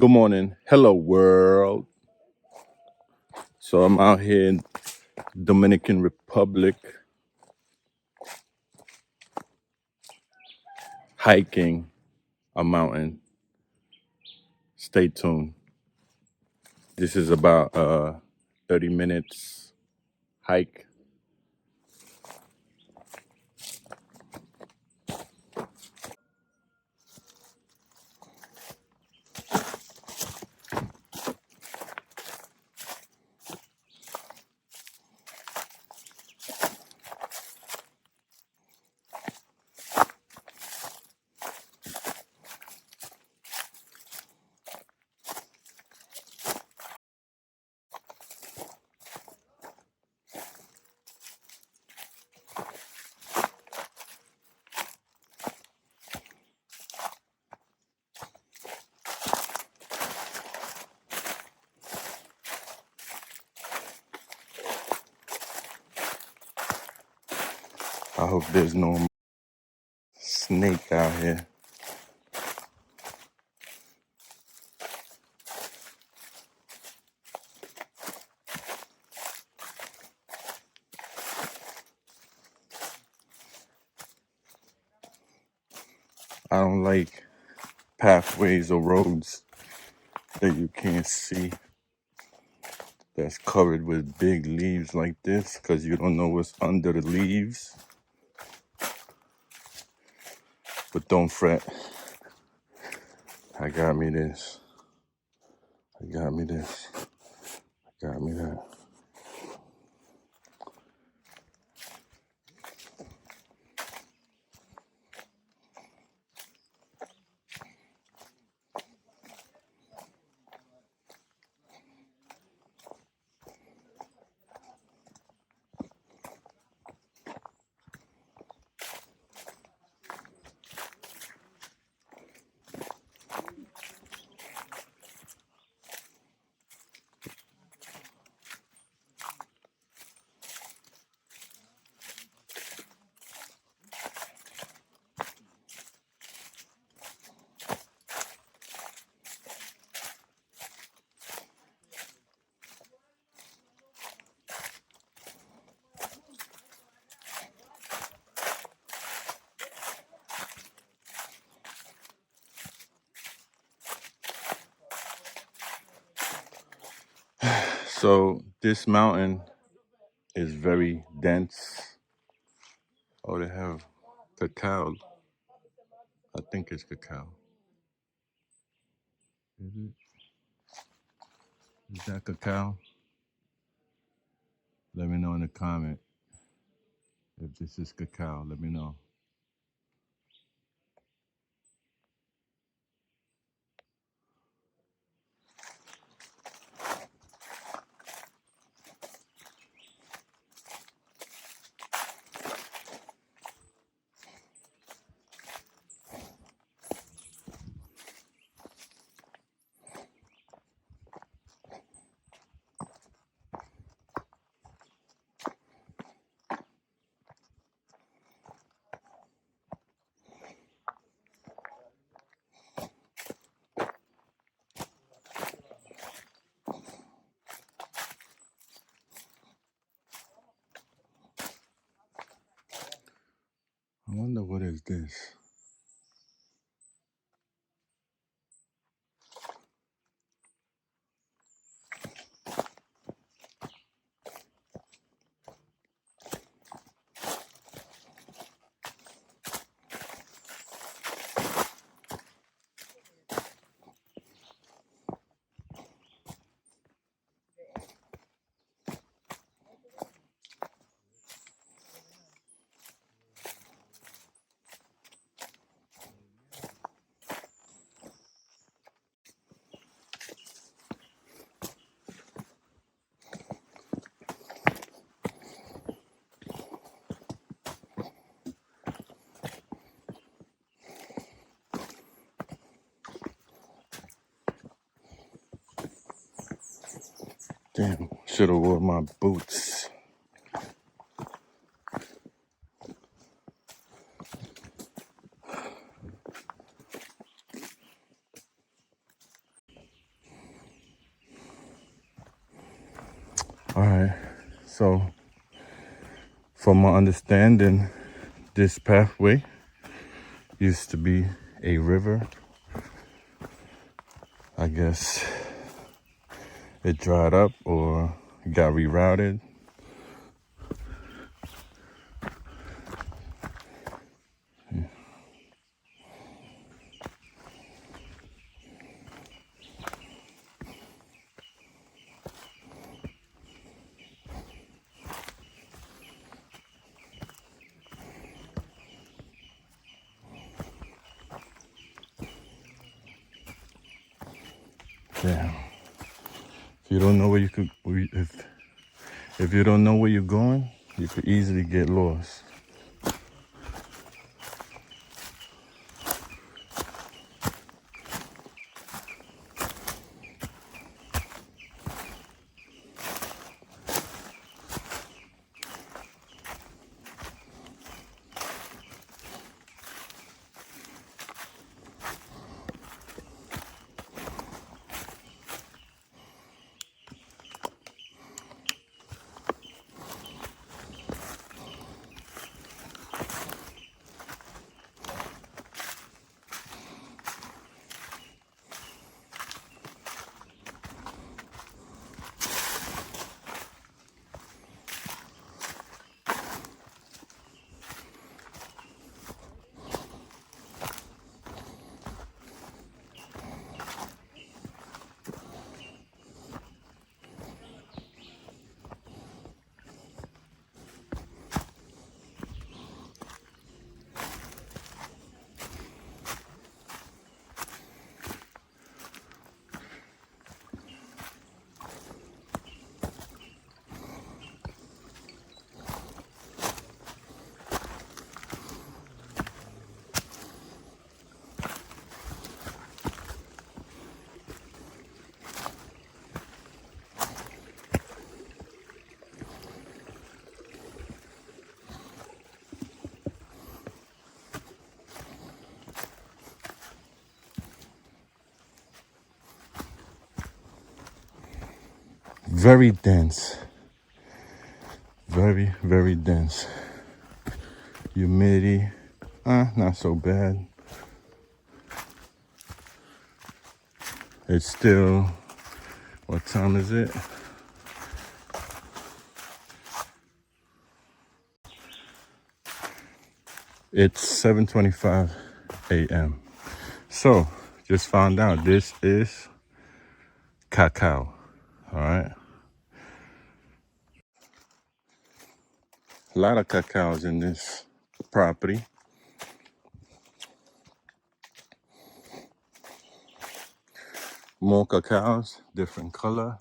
Good morning. Hello, world. So I'm out here in Dominican Republic hiking a mountain. Stay tuned. This is about 30 minutes hike. I hope there's no snake out here. I don't like pathways or roads that you can't see that's covered with big leaves like this because you don't know what's under the leaves. But don't fret. I got me this. I got me this. I got me that. So this mountain is very dense. Oh, they have cacao. I think it's cacao. Is it? Is that cacao? Let me know in the comment if this is cacao. Let me know. I wonder what is this. Damn, should have wore my boots. All right, so from my understanding, this pathway used to be a river. I guess it dried up or got rerouted. Damn. If you don't know where you could, if you don't know where you're going, you could easily get lost. Very dense. Very, very dense. Humidity, not so bad. It's still, what time is it? It's 7:25 a.m. So, just found out this is cacao, all right? A lot of cacaos in this property. More cacaos, different color.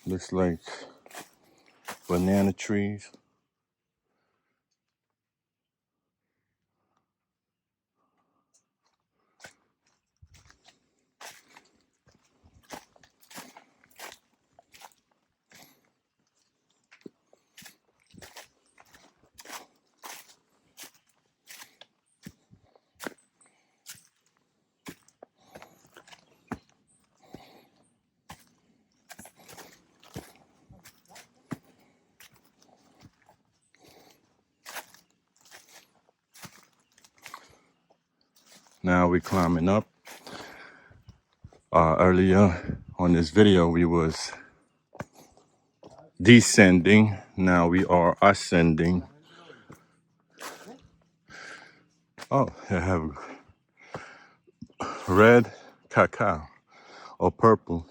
Looks like banana trees. Now we're climbing up. Earlier on this video, we was descending. Now we are ascending. Oh, I have red cacao or purple.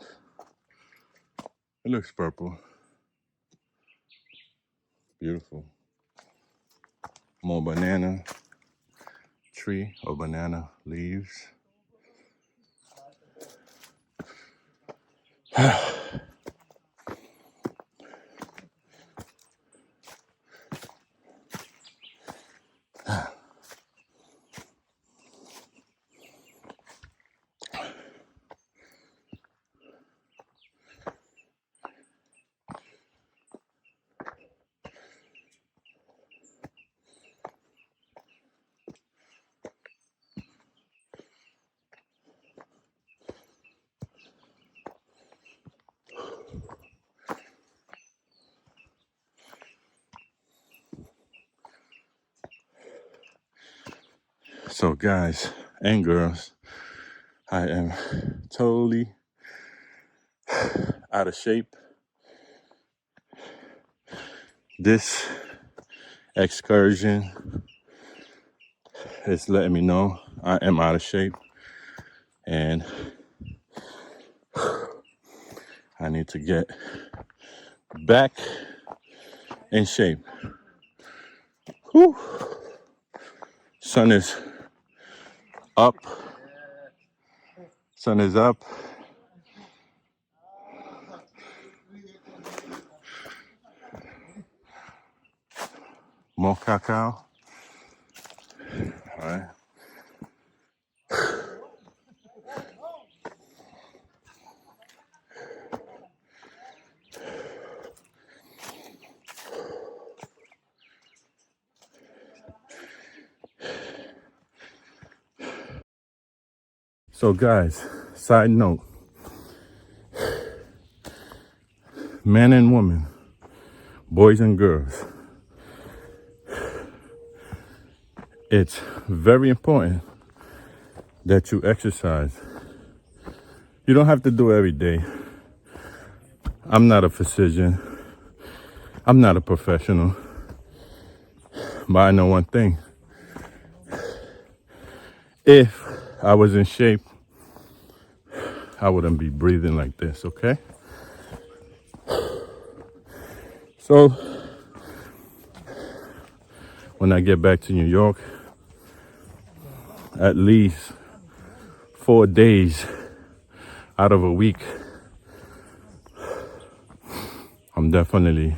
It looks purple. Beautiful. More banana tree or banana leaves. So guys and girls, I am totally out of shape. This excursion is letting me know I am out of shape and I need to get back in shape. Whew. Sun is up. Sun is up. More cacao. All right. So guys, side note, men and women, boys and girls, it's very important that you exercise. You don't have to do it every day. I'm not a physician. I'm not a professional. But I know one thing. If I was in shape, I wouldn't be breathing like this, okay? So when I get back to New York, at least 4 days out of a week, I'm definitely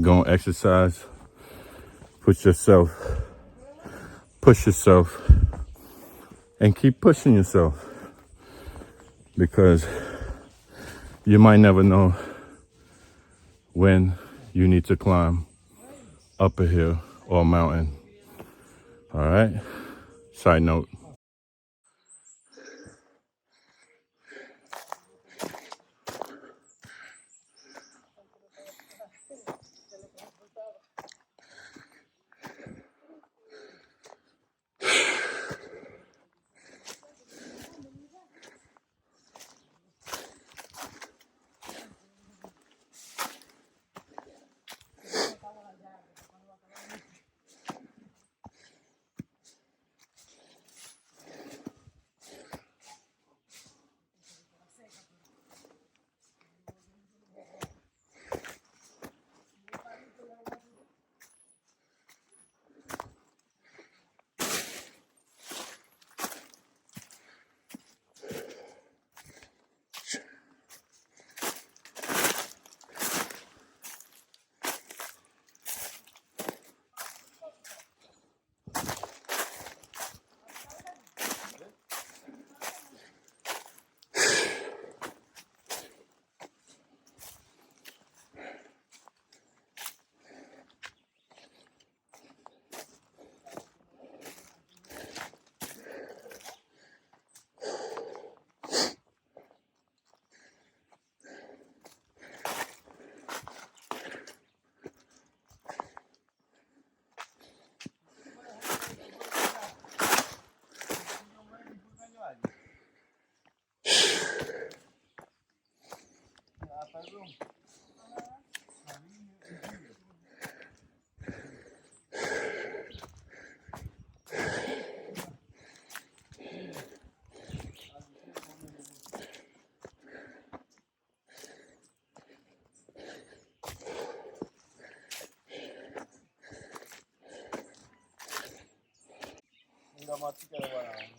gonna exercise. Push yourself, and keep pushing yourself, because you might never know when you need to climb up a hill or a mountain. All right? Side note.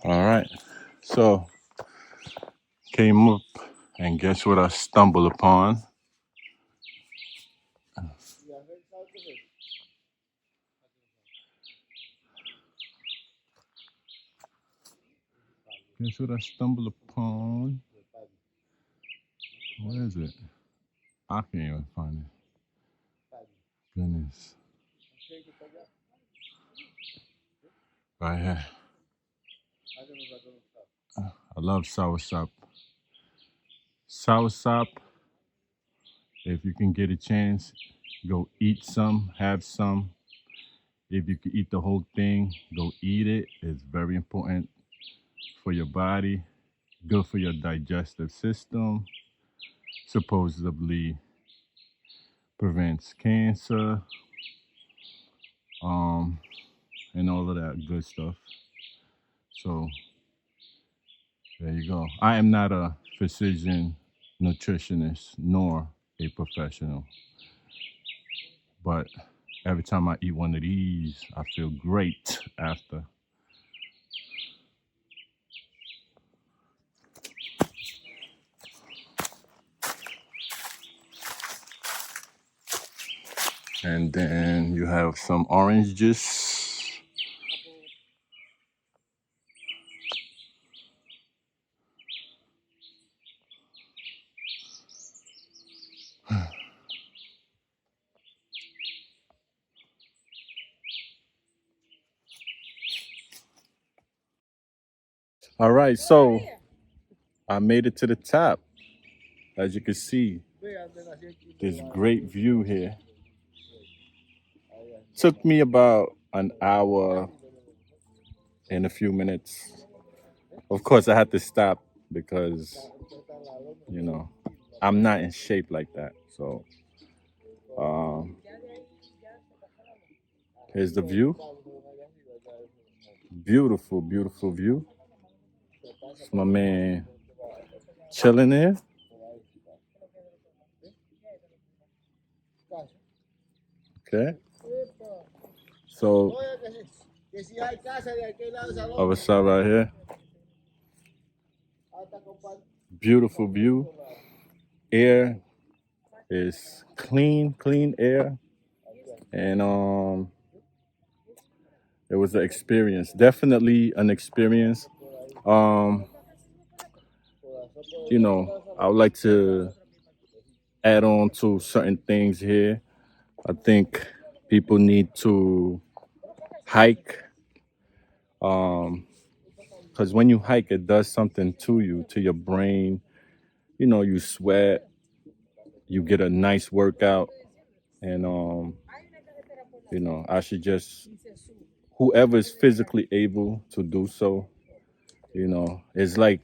All right. So came up, and guess what I stumbled upon? Guess what I stumbled upon? What is it? I can't even find it. Goodness. Right here. I love soursop. Soursop, if you can get a chance, go eat some, have some. If you could eat the whole thing, go eat it. It's very important for your body, good for your digestive system, supposedly prevents cancer, um, and all of that good stuff. So there you go. I am not a physician, nutritionist, nor a professional, but every time I eat one of these, I feel great after. And then you have some orange juice. All right, so I made it to the top. As you can see, this great view here. Took me about an hour and a few minutes. Of course, I had to stop because, you know, I'm not in shape like that. So um, here's the view. Beautiful, beautiful view. It's my man chilling there. Okay. So, other side right here. Beautiful view. Air is clean, clean air. And it was an experience. Definitely an experience. Um, I would like to add on to certain things here. I think people need to hike because when you hike, it does something to you, to your brain. You sweat, you get a nice workout, and I should just whoever is physically able to do so. It's like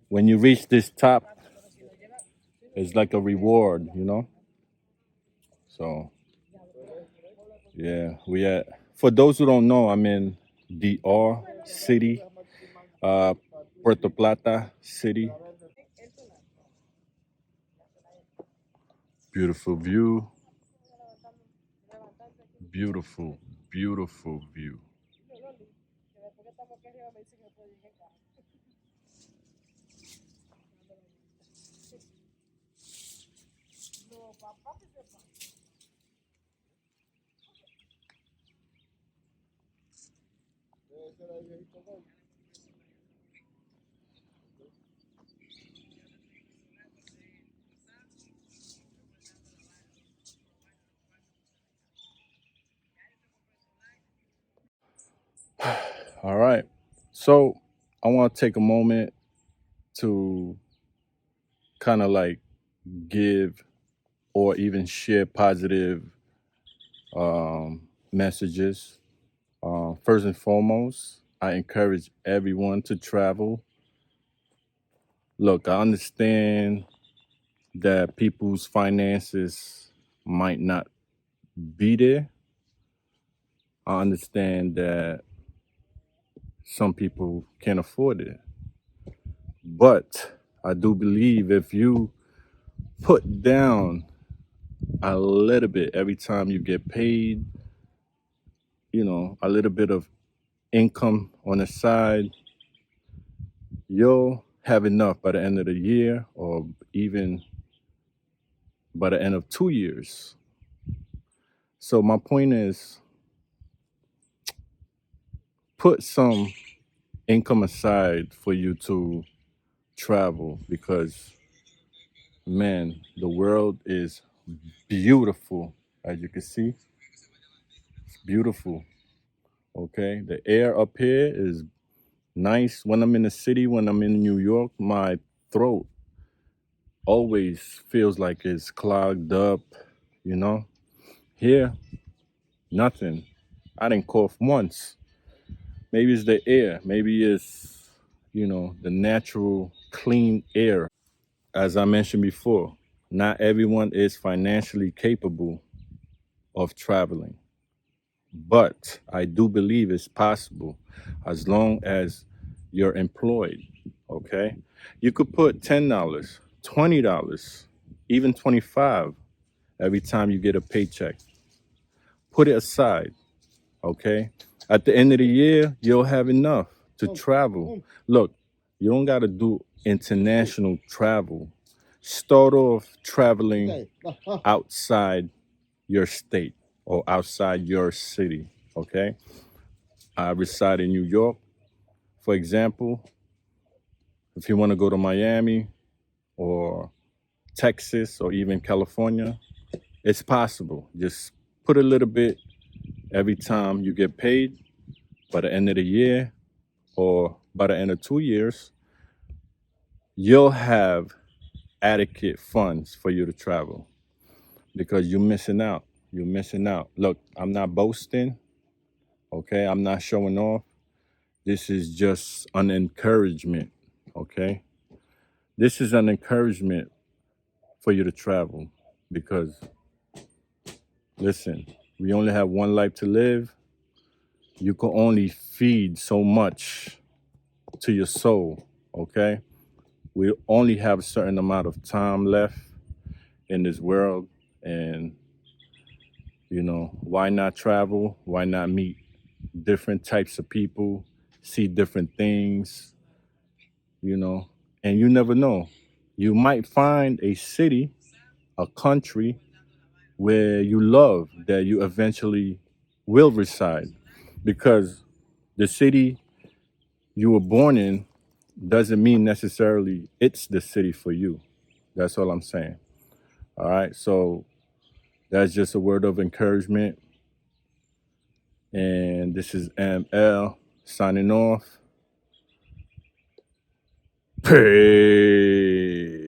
when you reach this top, it's like a reward. So yeah, we at. For those who don't know, I'm in DR City, uh, Puerto Plata City. Beautiful view, beautiful, beautiful view. All right, so I want to take a moment to kind of like give or even share positive messages. First and foremost, I encourage everyone to travel. Look, I understand that people's finances might not be there. I understand that some people can't afford it. But I do believe if you put down a little bit every time you get paid, a little bit of income on the side, you'll have enough by the end of the year or even by the end of 2 years. So my point is put some income aside for you to travel because man, the world is beautiful. As you can see, it's beautiful. Okay, the air up here is nice. When I'm in the city, when I'm in New York, my throat always feels like it's clogged up. you know Here, nothing. I didn't cough once. Maybe it's the air. Maybe it's, the natural clean air. As I mentioned before, not everyone is financially capable of traveling, but I do believe it's possible as long as you're employed. Okay. You could put $10, $20, even 25 every time you get a paycheck. Put it aside. Okay. At the end of the year, you'll have enough to travel. Look, you don't got to do international travel. Start off traveling outside your state or outside your city. Okay. I reside in New York, for example. If you want to go to Miami or Texas or even California, it's possible. Just put a little bit every time you get paid. By the end of the year or by the end of 2 years, you'll have adequate funds for you to travel because you're missing out. You're missing out. Look, I'm not boasting. Okay. I'm not showing off. This is just an encouragement. Okay. This is an encouragement for you to travel because, listen, we only have one life to live. You can only feed so much to your soul. Okay. We only have a certain amount of time left in this world. And, why not travel? Why not meet different types of people, see different things, and you never know. You might find a city, a country where you love that you eventually will reside because the city you were born in doesn't mean necessarily it's the city for you. That's all I'm saying. All right. So that's just a word of encouragement. And this is ML signing off. Peace.